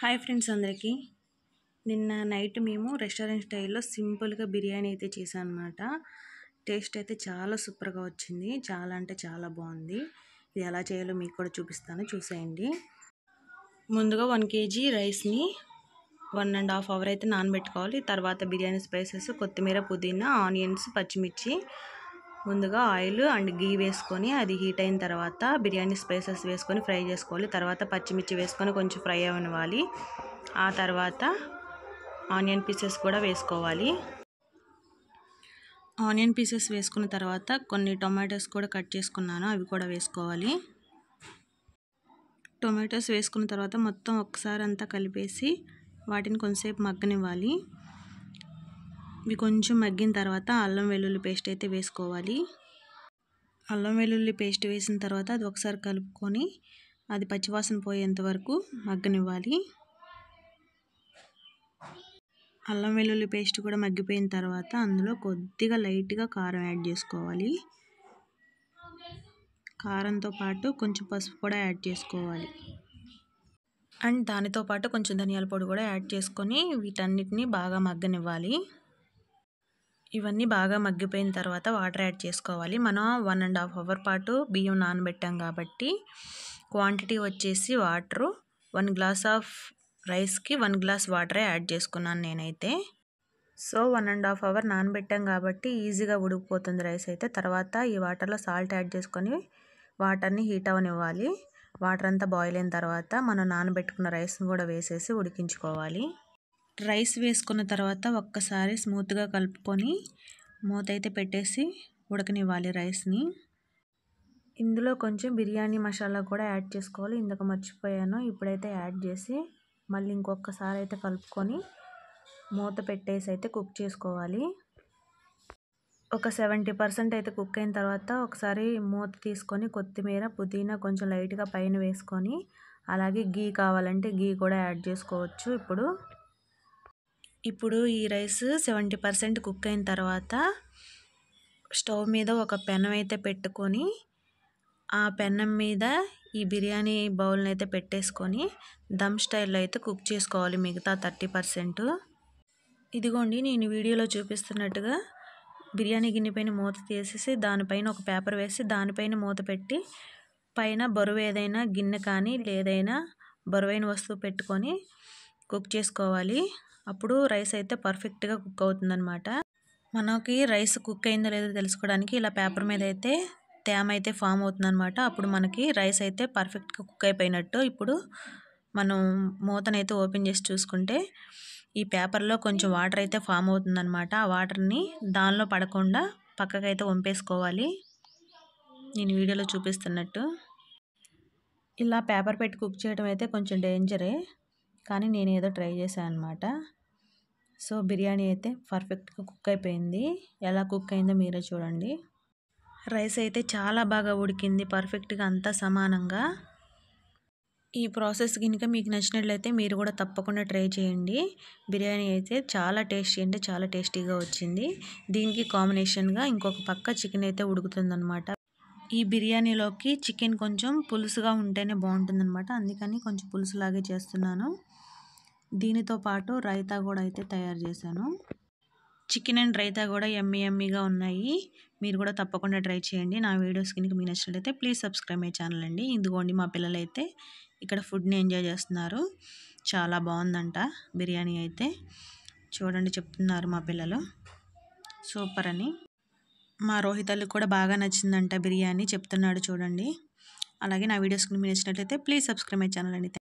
Hi friends అందరికీ నిన్న night మేము రెస్టారెంట్ స్టైల్లో సింపుల్గా బిర్యానీ అయితే చేశాను అనమాట. టేస్ట్ అయితే చాలా సూపర్గా వచ్చింది. చాలా అంటే చాలా బాగుంది. ఇది ఎలా చేయాలో మీకు కూడా చూపిస్తాను, చూసేయండి. ముందుగా 1 kg రైస్ని 1.5 hour అయితే నానబెట్టుకోవాలి. తర్వాత బిర్యానీ స్పైసెస్, కొత్తిమీర, పుదీనా, ఆనియన్స్, పచ్చిమిర్చి, ముందుగా ఆయిల్ అండ్ గీ వేసుకొని అది హీట్ అయిన తర్వాత బిర్యానీ స్పైసెస్ వేసుకొని ఫ్రై చేసుకోవాలి. తర్వాత పచ్చిమిర్చి వేసుకొని కొంచెం ఫ్రై అవ్వాలి. ఆ తర్వాత ఆనియన్ పీసెస్ కూడా వేసుకోవాలి. ఆనియన్ పీసెస్ వేసుకున్న తర్వాత కొన్ని టొమాటోస్ కూడా కట్ చేసుకున్నాను, అవి కూడా వేసుకోవాలి. టొమాటోస్ వేసుకున్న తర్వాత మొత్తం ఒకసారి అంతా కలిపేసి వాటిని కొంచెంసేపు మగ్గనివ్వాలి. ఇవి కొంచెం మగ్గిన తర్వాత అల్లం వెల్లుల్లి పేస్ట్ అయితే వేసుకోవాలి. అల్లం వెల్లుల్లి పేస్ట్ వేసిన తర్వాత అది ఒకసారి కలుపుకొని అది పచ్చివాసన పోయేంత వరకు మగ్గనివ్వాలి. అల్లం వెల్లుల్లి పేస్ట్ కూడా మగ్గిపోయిన తర్వాత అందులో కొద్దిగా లైట్గా కారం యాడ్ చేసుకోవాలి. కారంతో పాటు కొంచెం పసుపు కూడా యాడ్ చేసుకోవాలి. అండ్ దానితో పాటు కొంచెం ధనియాల పొడి కూడా యాడ్ చేసుకొని వీటన్నిటిని బాగా మగ్గనివ్వాలి. ఇవన్నీ బాగా మగ్గిపోయిన తర్వాత వాటర్ యాడ్ చేసుకోవాలి. మనం 1.5 hour పాటు బియ్యం నానబెట్టాం కాబట్టి క్వాంటిటీ వచ్చేసి వాటరు 1 glass ఆఫ్ రైస్కి 1 glass వాటరే యాడ్ చేసుకున్నాను నేనైతే. సో 1.5 hour నానబెట్టాం కాబట్టి ఈజీగా ఉడికిపోతుంది రైస్ అయితే. తర్వాత ఈ వాటర్లో సాల్ట్ యాడ్ చేసుకొని వాటర్ని హీట్ అవనివ్వాలి. వాటర్ అంతా బాయిల్ అయిన తర్వాత మనం నానబెట్టుకున్న రైస్ని కూడా వేసేసి ఉడికించుకోవాలి. రైస్ వేసుకున్న తర్వాత ఒక్కసారి స్మూత్గా కలుపుకొని మూత అయితే పెట్టేసి ఉడకనివ్వాలి రైస్ని. ఇందులో కొంచెం బిర్యానీ మసాలా కూడా యాడ్ చేసుకోవాలి. ఇందాక మర్చిపోయాను, ఇప్పుడైతే యాడ్ చేసి మళ్ళీ ఇంకొకసారి అయితే కలుపుకొని మూత పెట్టేసి అయితే కుక్ చేసుకోవాలి. ఒక 70% అయితే కుక్ అయిన తర్వాత ఒకసారి మూత తీసుకొని కొత్తిమీర, పుదీనా కొంచెం లైట్గా పైన వేసుకొని అలాగే గీ కావాలంటే గీ కూడా యాడ్ చేసుకోవచ్చు. ఇప్పుడు ఈ రైస్ 70% కుక్ అయిన తర్వాత స్టవ్ మీద ఒక పెనం అయితే పెట్టుకొని ఆ పెనం మీద ఈ బిర్యానీ బౌల్ని అయితే పెట్టేసుకొని దమ్ స్టైల్లో అయితే కుక్ చేసుకోవాలి మిగతా 30%. ఇదిగోండి, నేను వీడియోలో చూపిస్తున్నట్టుగా బిర్యానీ గిన్నె పైన మూత తీసేసి దానిపైన ఒక పేపర్ వేసి దానిపైన మూత పెట్టి పైన బరువు ఏదైనా గిన్నె కానీ లేదైనా బరువైన వస్తువు పెట్టుకొని కుక్ చేసుకోవాలి. అప్పుడు రైస్ అయితే పర్ఫెక్ట్గా కుక్ అవుతుందన్నమాట. మనకి రైస్ కుక్ అయిందో లేదో తెలుసుకోవడానికి ఇలా పేపర్ మీద అయితే తేమ అయితే ఫామ్ అవుతుందన్నమాట. అప్పుడు మనకి రైస్ అయితే పర్ఫెక్ట్గా కుక్ అయిపోయినట్టు. ఇప్పుడు మనం మూతనైతే ఓపెన్ చేసి చూసుకుంటే ఈ పేపర్లో కొంచెం వాటర్ అయితే ఫామ్ అవుతుందన్నమాట. ఆ వాటర్ని దానిలో పడకుండా పక్కకైతే వంపేసుకోవాలి. నేను వీడియోలో చూపిస్తున్నట్టు. ఇలా పేపర్ పెట్టి కుక్ చేయడం అయితే కొంచెం డేంజరే, కానీ నేను ఏదో ట్రై చేశాను అనమాట. సో బిర్యానీ అయితే పర్ఫెక్ట్గా కుక్ అయిపోయింది. ఎలా కుక్ అయిందో మీరే చూడండి. రైస్ అయితే చాలా బాగా ఉడికింది, పర్ఫెక్ట్గా అంతా సమానంగా. ఈ ప్రాసెస్ కనుక మీకు నచ్చినట్లయితే మీరు కూడా తప్పకుండా ట్రై చేయండి. బిర్యానీ అయితే చాలా టేస్టీ అంటే చాలా టేస్టీగా వచ్చింది. దీనికి కాంబినేషన్గా ఇంకొక పక్క చికెన్ అయితే ఉడుకుతుందన్నమాట. ఈ బిర్యానీలోకి చికెన్ కొంచెం పులుసుగా ఉంటేనే బాగుంటుందన్నమాట. అందుకని కొంచెం పులుసులాగే చేస్తున్నాను. దీనితో పాటు రైతా కూడా అయితే తయారు చేశాను. చికెన్ అండ్ రైతా కూడా యమ్మీగా ఉన్నాయి. మీరు కూడా తప్పకుండా ట్రై చేయండి. నా వీడియోస్ కనుక మీకు నచ్చినట్లయితే ప్లీజ్ సబ్స్క్రైబ్ మై ఛానల్ అండి. ఇదిగోండి, మా పిల్లలు అయితే ఇక్కడ ఫుడ్ని ఎంజాయ్ చేస్తున్నారు. చాలా బాగుందంట బిర్యానీ అయితే. చూడండి, చెప్తున్నారు మా పిల్లలు సూపర్ అని. మా రోహితల్కి కూడా బాగా నచ్చిందంట బిర్యానీ, చెప్తున్నాడు చూడండి. అలాగే నా వీడియోస్ కనుక మీకు నచ్చినట్లయితే ప్లీజ్ సబ్స్క్రైబ్ మై ఛానల్ అండి.